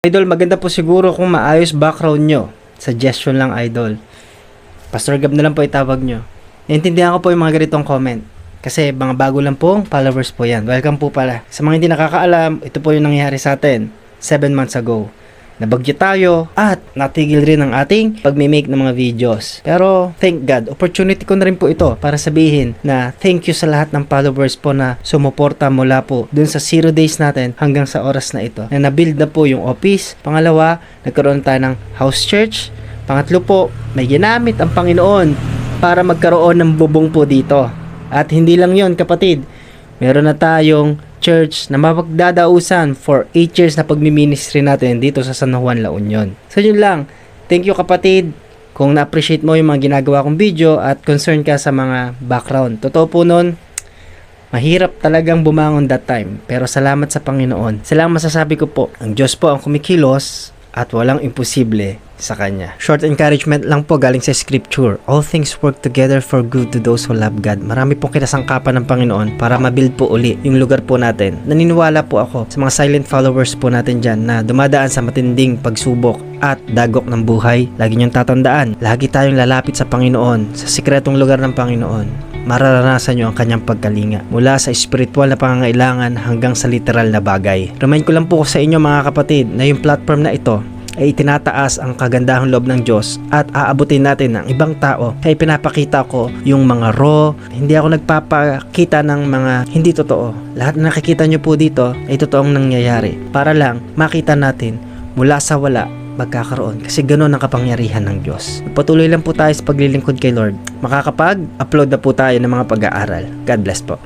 Idol, maganda po siguro kung maayos background nyo. Suggestion lang, Idol. Pastor Gab na lang po itawag nyo. Naintindihan ko po yung mga ganitong comment. Kasi mga bago lang pong followers po yan. Welcome po pala. Sa mga hindi nakakaalam, ito po yung nangyari sa atin 7 months ago. Nabagyo tayo at natigil rin ang ating pag-make ng mga videos. Pero thank God, opportunity ko na rin po ito para sabihin na thank you sa lahat ng followers po na sumuporta mula po dun sa 0 days natin hanggang sa oras na ito. Na nabuild na po yung office. Pangalawa, nagkaroon tayo ng house church. Pangatlo po, may ginamit ang Panginoon para magkaroon ng bubong po dito. At hindi lang yon, kapatid, meron na tayong church na mapagdadausan for 8 years na pagmi-ministry natin dito sa San Juan, La Union. So yun lang. Thank you, kapatid, kung na-appreciate mo yung mga ginagawa kong video at concern ka sa mga background. Totoo po nun, mahirap talagang bumangon that time. Pero salamat sa Panginoon. Sila ang masasabi ko po. Ang Diyos po ang kumikilos at walang imposible sa Kanya. Short encouragement lang po galing sa scripture. All things work together for good to those who love God. Marami pong kinasangkapan ng Panginoon para mabuild po uli yung lugar po natin. Naniniwala po ako sa mga silent followers po natin dyan na dumadaan sa matinding pagsubok at dagok ng buhay. Lagi niyong tatandaan, lagi tayong lalapit sa Panginoon, sa sikretong lugar ng Panginoon. Mararanasan nyo ang kanyang pagkalinga mula sa espiritual na pangangailangan hanggang sa literal na bagay. Remind ko lang po sa inyo mga kapatid na yung platform na ito ay itinataas ang kagandahang loob ng Diyos at aabutin natin ng ibang tao. Kaya pinapakita ko yung mga raw, hindi ako nagpapakita ng mga hindi totoo. Lahat na nakikita nyo po dito ay totoong nangyayari para lang makita natin mula sa wala magkakaroon kasi ganoon ang kapangyarihan ng Diyos. Patuloy lang po tayo sa paglilingkod kay Lord. Makakapag-upload na po tayo ng mga pag-aaral. God bless po.